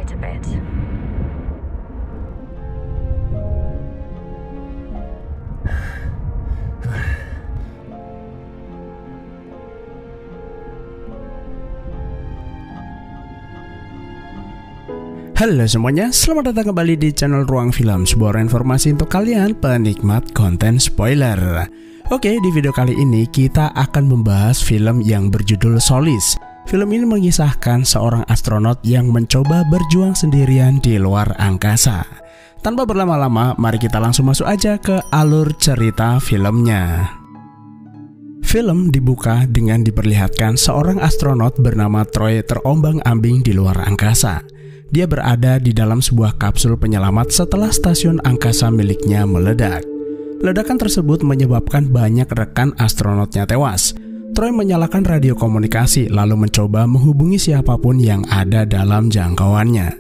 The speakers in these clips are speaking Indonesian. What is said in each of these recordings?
quite a bit. Halo semuanya, selamat datang kembali di channel Ruang Film, sebuah informasi untuk kalian penikmat konten spoiler. Oke, di video kali ini kita akan membahas film yang berjudul Solace. Film ini mengisahkan seorang astronot yang mencoba berjuang sendirian di luar angkasa. Tanpa berlama-lama, mari kita langsung masuk aja ke alur cerita filmnya. Film dibuka dengan diperlihatkan seorang astronot bernama Troy terombang-ambing di luar angkasa. Dia berada di dalam sebuah kapsul penyelamat setelah stasiun angkasa miliknya meledak. Ledakan tersebut menyebabkan banyak rekan astronotnya tewas. Troy menyalakan radio komunikasi lalu mencoba menghubungi siapapun yang ada dalam jangkauannya.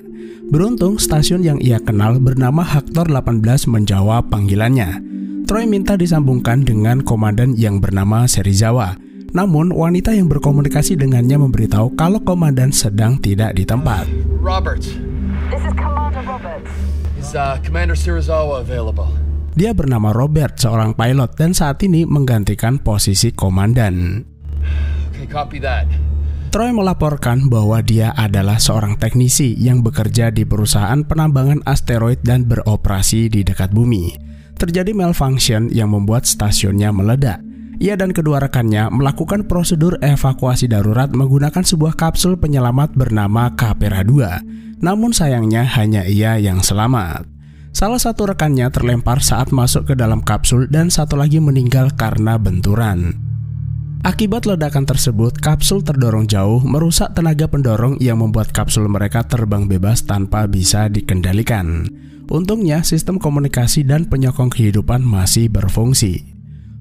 Beruntung stasiun yang ia kenal bernama Hector 18 menjawab panggilannya. Troy minta disambungkan dengan komandan yang bernama Serizawa. Namun, wanita yang berkomunikasi dengannya memberitahu kalau komandan sedang tidak di tempat. Roberts. This is Commander Roberts. Is Commander Serizawa available? Dia bernama Robert, seorang pilot dan saat ini menggantikan posisi komandan. Okay, copy that. Troy melaporkan bahwa dia adalah seorang teknisi yang bekerja di perusahaan penambangan asteroid dan beroperasi di dekat bumi. Terjadi malfunction yang membuat stasiunnya meledak. Ia dan kedua rekannya melakukan prosedur evakuasi darurat menggunakan sebuah kapsul penyelamat bernama Capera 2. Namun sayangnya hanya ia yang selamat. Salah satu rekannya terlempar saat masuk ke dalam kapsul dan satu lagi meninggal karena benturan. Akibat ledakan tersebut, kapsul terdorong jauh, merusak tenaga pendorong yang membuat kapsul mereka terbang bebas tanpa bisa dikendalikan. Untungnya, sistem komunikasi dan penyokong kehidupan masih berfungsi.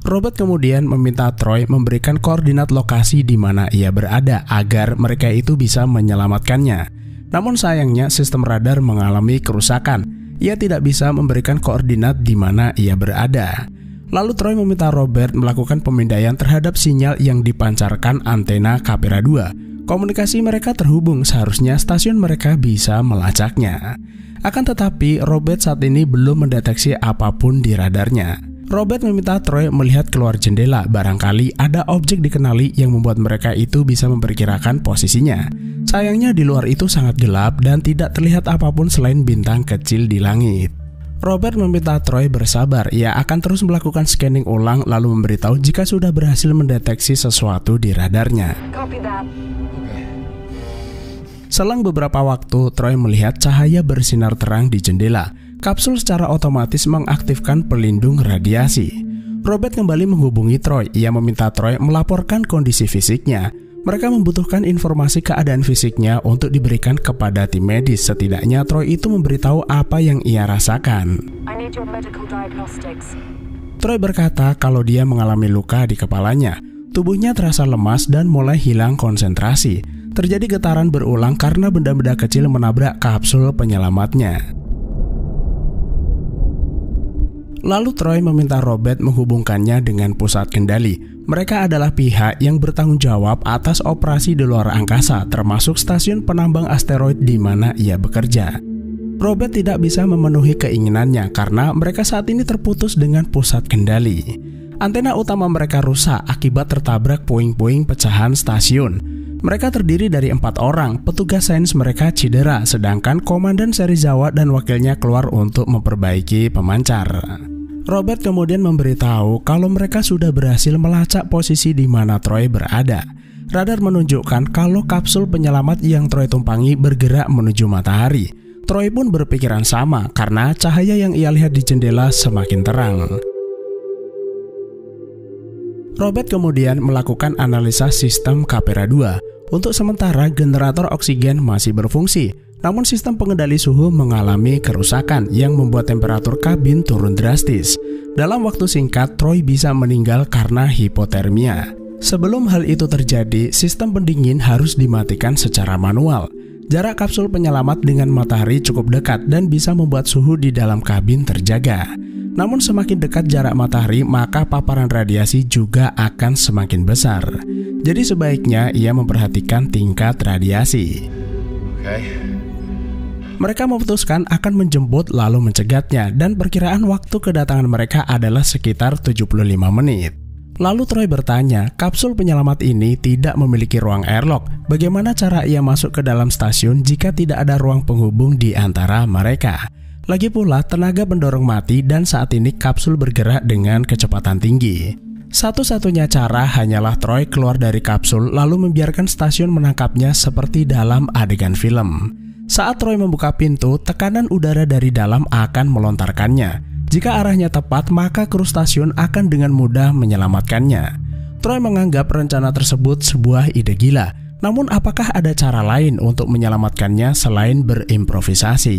Robert kemudian meminta Troy memberikan koordinat lokasi di mana ia berada agar mereka itu bisa menyelamatkannya. Namun sayangnya sistem radar mengalami kerusakan. Ia tidak bisa memberikan koordinat di mana ia berada. Lalu Troy meminta Robert melakukan pemindaian terhadap sinyal yang dipancarkan antena Capera 2. Komunikasi mereka terhubung, seharusnya stasiun mereka bisa melacaknya. Akan tetapi Robert saat ini belum mendeteksi apapun di radarnya. Robert meminta Troy melihat keluar jendela, barangkali ada objek dikenali yang membuat mereka itu bisa memperkirakan posisinya. Sayangnya di luar itu sangat gelap dan tidak terlihat apapun selain bintang kecil di langit. Robert meminta Troy bersabar, ia akan terus melakukan scanning ulang lalu memberitahu jika sudah berhasil mendeteksi sesuatu di radarnya. Copy that. Selang beberapa waktu, Troy melihat cahaya bersinar terang di jendela. Kapsul secara otomatis mengaktifkan pelindung radiasi. Robert kembali menghubungi Troy. Ia meminta Troy melaporkan kondisi fisiknya. Mereka membutuhkan informasi keadaan fisiknya untuk diberikan kepada tim medis. Setidaknya Troy itu memberitahu apa yang ia rasakan. I need your medical diagnostics. Troy berkata kalau dia mengalami luka di kepalanya. Tubuhnya terasa lemas dan mulai hilang konsentrasi. Terjadi getaran berulang karena benda-benda kecil menabrak kapsul penyelamatnya. Lalu Troy meminta Robert menghubungkannya dengan pusat kendali. Mereka adalah pihak yang bertanggung jawab atas operasi di luar angkasa, termasuk stasiun penambang asteroid di mana ia bekerja. Robert tidak bisa memenuhi keinginannya karena mereka saat ini terputus dengan pusat kendali. Antena utama mereka rusak akibat tertabrak puing-puing pecahan stasiun. Mereka terdiri dari 4 orang, petugas sains mereka cedera, sedangkan komandan Serizawa dan wakilnya keluar untuk memperbaiki pemancar. Robert kemudian memberitahu kalau mereka sudah berhasil melacak posisi di mana Troy berada. Radar menunjukkan kalau kapsul penyelamat yang Troy tumpangi bergerak menuju matahari. Troy pun berpikiran sama karena cahaya yang ia lihat di jendela semakin terang. Robert kemudian melakukan analisa sistem Capera 2. Untuk sementara generator oksigen masih berfungsi, namun sistem pengendali suhu mengalami kerusakan yang membuat temperatur kabin turun drastis. Dalam waktu singkat, Troy bisa meninggal karena hipotermia. Sebelum hal itu terjadi, sistem pendingin harus dimatikan secara manual. Jarak kapsul penyelamat dengan matahari cukup dekat dan bisa membuat suhu di dalam kabin terjaga. Namun semakin dekat jarak matahari, maka paparan radiasi juga akan semakin besar. Jadi sebaiknya ia memperhatikan tingkat radiasi. Okay. Mereka memutuskan akan menjemput lalu mencegatnya dan perkiraan waktu kedatangan mereka adalah sekitar 75 menit. Lalu Troy bertanya, kapsul penyelamat ini tidak memiliki ruang airlock. Bagaimana cara ia masuk ke dalam stasiun jika tidak ada ruang penghubung di antara mereka? Lagi pula, tenaga pendorong mati dan saat ini kapsul bergerak dengan kecepatan tinggi. Satu-satunya cara hanyalah Troy keluar dari kapsul lalu membiarkan stasiun menangkapnya seperti dalam adegan film. Saat Troy membuka pintu, tekanan udara dari dalam akan melontarkannya. Jika arahnya tepat, maka kru stasiun akan dengan mudah menyelamatkannya. Troy menganggap rencana tersebut sebuah ide gila. Namun apakah ada cara lain untuk menyelamatkannya selain berimprovisasi?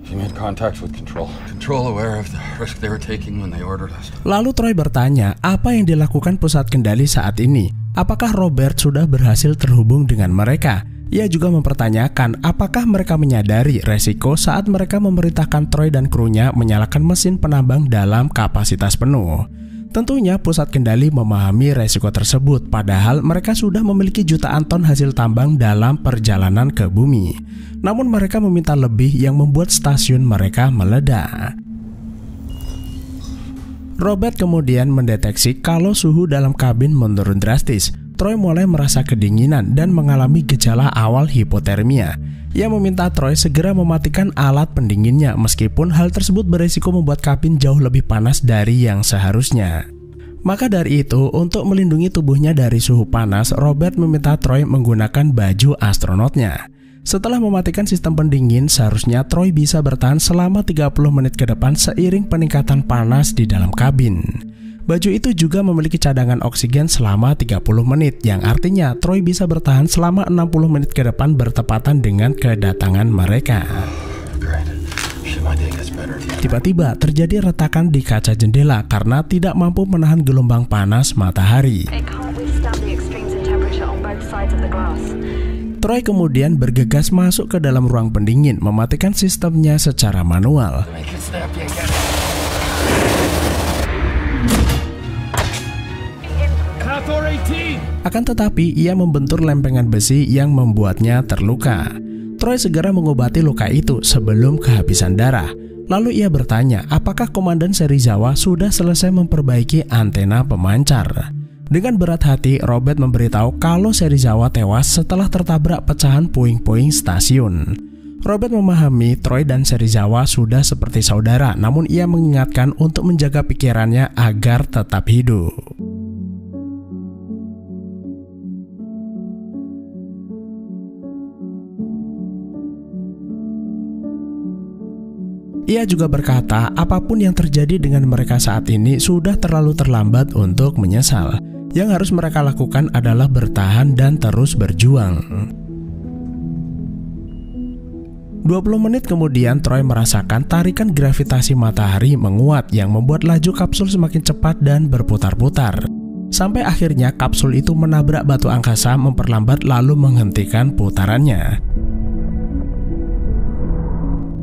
He made contact with Control. Control aware of the risk they were taking when they ordered us. Lalu Troy bertanya, apa yang dilakukan pusat kendali saat ini? Apakah Robert sudah berhasil terhubung dengan mereka? Ia juga mempertanyakan apakah mereka menyadari resiko saat mereka memerintahkan Troy dan krunya menyalakan mesin penambang dalam kapasitas penuh. Tentunya pusat kendali memahami resiko tersebut, padahal mereka sudah memiliki jutaan ton hasil tambang dalam perjalanan ke bumi. Namun mereka meminta lebih yang membuat stasiun mereka meledak. Robert kemudian mendeteksi kalau suhu dalam kabin menurun drastis. Troy mulai merasa kedinginan dan mengalami gejala awal hipotermia. Ia meminta Troy segera mematikan alat pendinginnya meskipun hal tersebut beresiko membuat kabin jauh lebih panas dari yang seharusnya. Maka dari itu, untuk melindungi tubuhnya dari suhu panas, Robert meminta Troy menggunakan baju astronotnya. Setelah mematikan sistem pendingin, seharusnya Troy bisa bertahan selama 30 menit ke depan seiring peningkatan panas di dalam kabin. Baju itu juga memiliki cadangan oksigen selama 30 menit, yang artinya Troy bisa bertahan selama 60 menit ke depan bertepatan dengan kedatangan mereka. Tiba-tiba terjadi retakan di kaca jendela karena tidak mampu menahan gelombang panas matahari. Troy kemudian bergegas masuk ke dalam ruang pendingin, mematikan sistemnya secara manual. Akan tetapi, ia membentur lempengan besi yang membuatnya terluka. Troy segera mengobati luka itu sebelum kehabisan darah. Lalu ia bertanya, apakah Komandan Serizawa sudah selesai memperbaiki antena pemancar? Dengan berat hati, Robert memberitahu kalau Serizawa tewas setelah tertabrak pecahan puing-puing stasiun. Robert memahami Troy dan Serizawa sudah seperti saudara, namun ia mengingatkan untuk menjaga pikirannya agar tetap hidup. Ia juga berkata, apapun yang terjadi dengan mereka saat ini sudah terlalu terlambat untuk menyesal. Yang harus mereka lakukan adalah bertahan dan terus berjuang. 20 menit kemudian, Troy merasakan tarikan gravitasi matahari menguat yang membuat laju kapsul semakin cepat dan berputar-putar. Sampai akhirnya kapsul itu menabrak batu angkasa, memperlambat lalu menghentikan putarannya.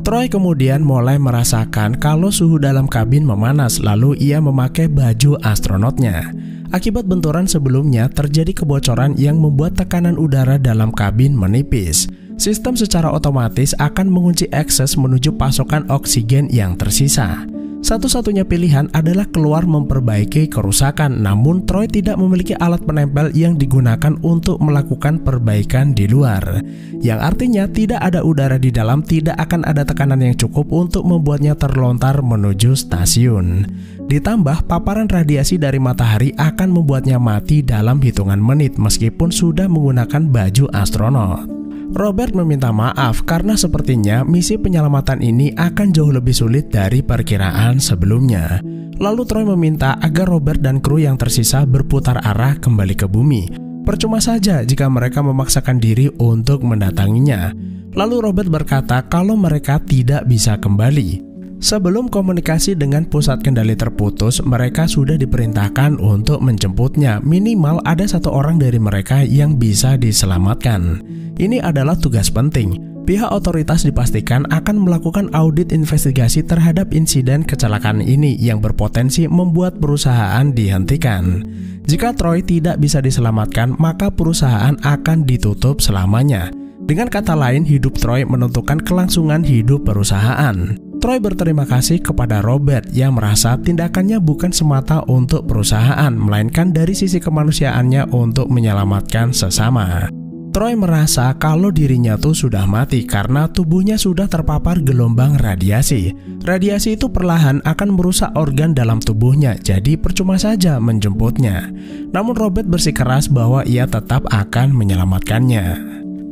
Troy kemudian mulai merasakan kalau suhu dalam kabin memanas, lalu ia memakai baju astronotnya. Akibat benturan sebelumnya, terjadi kebocoran yang membuat tekanan udara dalam kabin menipis. Sistem secara otomatis akan mengunci akses menuju pasokan oksigen yang tersisa. Satu-satunya pilihan adalah keluar memperbaiki kerusakan, namun Troy tidak memiliki alat penempel yang digunakan untuk melakukan perbaikan di luar. Yang artinya tidak ada udara di dalam, tidak akan ada tekanan yang cukup untuk membuatnya terlontar menuju stasiun. Ditambah paparan radiasi dari matahari akan membuatnya mati dalam hitungan menit meskipun sudah menggunakan baju astronot. Robert meminta maaf karena sepertinya misi penyelamatan ini akan jauh lebih sulit dari perkiraan sebelumnya. Lalu Troy meminta agar Robert dan kru yang tersisa berputar arah kembali ke bumi. Percuma saja jika mereka memaksakan diri untuk mendatanginya. Lalu Robert berkata kalau mereka tidak bisa kembali. Sebelum komunikasi dengan pusat kendali terputus, mereka sudah diperintahkan untuk menjemputnya. Minimal ada satu orang dari mereka yang bisa diselamatkan. Ini adalah tugas penting. Pihak otoritas dipastikan akan melakukan audit investigasi terhadap insiden kecelakaan ini yang berpotensi membuat perusahaan dihentikan. Jika Troy tidak bisa diselamatkan, maka perusahaan akan ditutup selamanya. Dengan kata lain, hidup Troy menentukan kelangsungan hidup perusahaan. Troy berterima kasih kepada Robert yang merasa tindakannya bukan semata untuk perusahaan, melainkan dari sisi kemanusiaannya untuk menyelamatkan sesama. Troy merasa kalau dirinya tuh sudah mati karena tubuhnya sudah terpapar gelombang radiasi. Radiasi itu perlahan akan merusak organ dalam tubuhnya, jadi percuma saja menjemputnya. Namun Robert bersikeras bahwa ia tetap akan menyelamatkannya.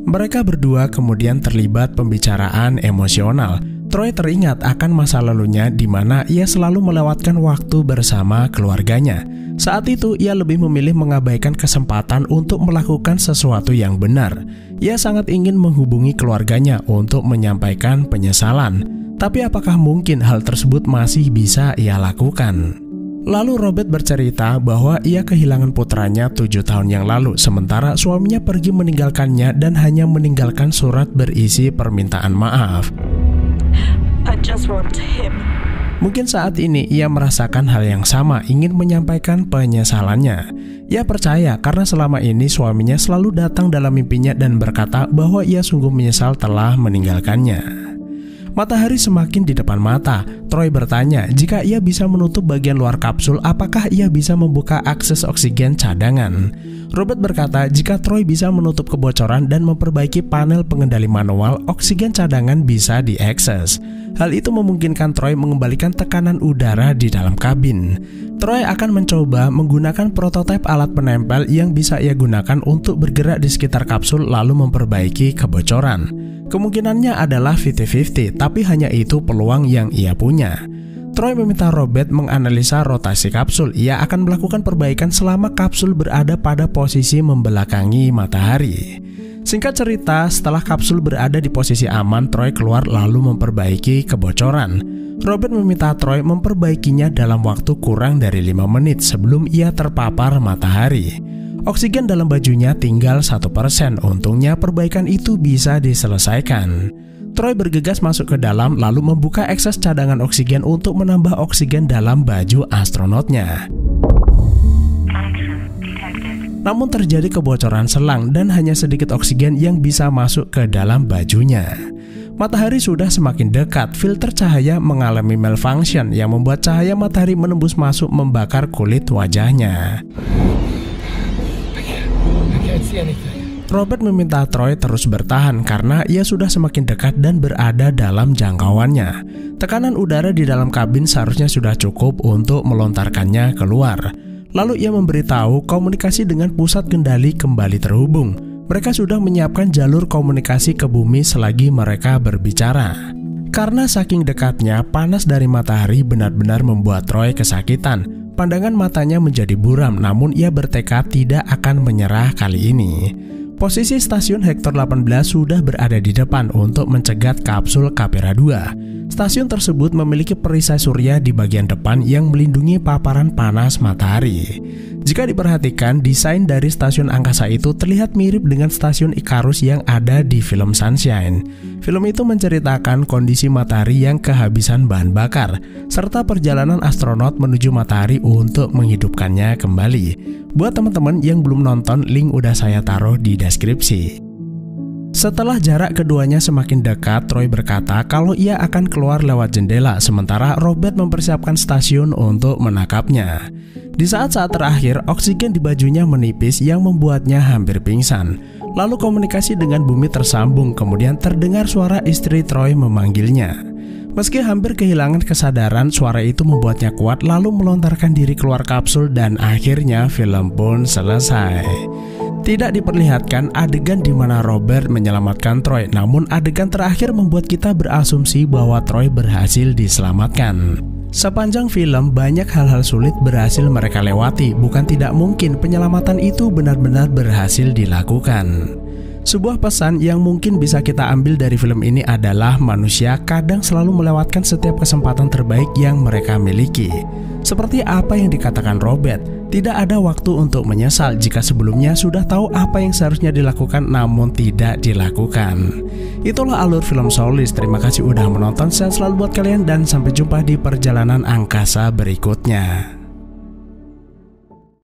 Mereka berdua kemudian terlibat pembicaraan emosional. Troy teringat akan masa lalunya di mana ia selalu melewatkan waktu bersama keluarganya. Saat itu ia lebih memilih mengabaikan kesempatan untuk melakukan sesuatu yang benar. Ia sangat ingin menghubungi keluarganya untuk menyampaikan penyesalan. Tapi apakah mungkin hal tersebut masih bisa ia lakukan? Lalu Robert bercerita bahwa ia kehilangan putranya 7 tahun yang lalu, sementara suaminya pergi meninggalkannya dan hanya meninggalkan surat berisi permintaan maaf. I just want him. Mungkin saat ini ia merasakan hal yang sama, ingin menyampaikan penyesalannya. Ia percaya karena selama ini suaminya selalu datang dalam mimpinya dan berkata bahwa ia sungguh menyesal telah meninggalkannya. Matahari semakin di depan mata. Troy bertanya jika ia bisa menutup bagian luar kapsul, apakah ia bisa membuka akses oksigen cadangan. Robert berkata jika Troy bisa menutup kebocoran dan memperbaiki panel pengendali manual, oksigen cadangan bisa diakses. Hal itu memungkinkan Troy mengembalikan tekanan udara di dalam kabin. Troy akan mencoba menggunakan prototipe alat penempel yang bisa ia gunakan untuk bergerak di sekitar kapsul lalu memperbaiki kebocoran. Kemungkinannya adalah 50-50, tapi hanya itu peluang yang ia punya. Troy meminta Robert menganalisa rotasi kapsul. Ia akan melakukan perbaikan selama kapsul berada pada posisi membelakangi matahari. Singkat cerita, setelah kapsul berada di posisi aman, Troy keluar lalu memperbaiki kebocoran. Robert meminta Troy memperbaikinya dalam waktu kurang dari 5 menit sebelum ia terpapar matahari. Oksigen dalam bajunya tinggal 1%, untungnya perbaikan itu bisa diselesaikan. Troy bergegas masuk ke dalam lalu membuka akses cadangan oksigen untuk menambah oksigen dalam baju astronotnya. Namun terjadi kebocoran selang dan hanya sedikit oksigen yang bisa masuk ke dalam bajunya. Matahari sudah semakin dekat, filter cahaya mengalami malfunction yang membuat cahaya matahari menembus masuk membakar kulit wajahnya. Robert meminta Troy terus bertahan karena ia sudah semakin dekat dan berada dalam jangkauannya. Tekanan udara di dalam kabin seharusnya sudah cukup untuk melontarkannya keluar. Lalu ia memberitahu komunikasi dengan pusat kendali kembali terhubung. Mereka sudah menyiapkan jalur komunikasi ke bumi selagi mereka berbicara. Karena saking dekatnya, panas dari matahari benar-benar membuat Troy kesakitan. Pandangan matanya menjadi buram, namun ia bertekad tidak akan menyerah kali ini. Posisi stasiun Hector 18 sudah berada di depan untuk mencegat kapsul Capera 2. Stasiun tersebut memiliki perisai surya di bagian depan yang melindungi paparan panas matahari. Jika diperhatikan, desain dari stasiun angkasa itu terlihat mirip dengan stasiun Icarus yang ada di film Sunshine. Film itu menceritakan kondisi matahari yang kehabisan bahan bakar, serta perjalanan astronot menuju matahari untuk menghidupkannya kembali. Buat teman-teman yang belum nonton, link udah saya taruh di deskripsi. Setelah jarak keduanya semakin dekat, Troy berkata kalau ia akan keluar lewat jendela, sementara Robert mempersiapkan stasiun untuk menangkapnya. Di saat-saat terakhir, oksigen di bajunya menipis yang membuatnya hampir pingsan. Lalu komunikasi dengan bumi tersambung, kemudian terdengar suara istri Troy memanggilnya. Meski hampir kehilangan kesadaran, suara itu membuatnya kuat lalu melontarkan diri keluar kapsul dan akhirnya film pun selesai. Tidak diperlihatkan adegan di mana Robert menyelamatkan Troy, namun adegan terakhir membuat kita berasumsi bahwa Troy berhasil diselamatkan. Sepanjang film, banyak hal-hal sulit berhasil mereka lewati. Bukan tidak mungkin penyelamatan itu benar-benar berhasil dilakukan. Sebuah pesan yang mungkin bisa kita ambil dari film ini adalah manusia kadang selalu melewatkan setiap kesempatan terbaik yang mereka miliki. Seperti apa yang dikatakan Robert, tidak ada waktu untuk menyesal jika sebelumnya sudah tahu apa yang seharusnya dilakukan namun tidak dilakukan. Itulah alur film Soulless. Terima kasih udah menonton, sehat selalu buat kalian dan sampai jumpa di perjalanan angkasa berikutnya.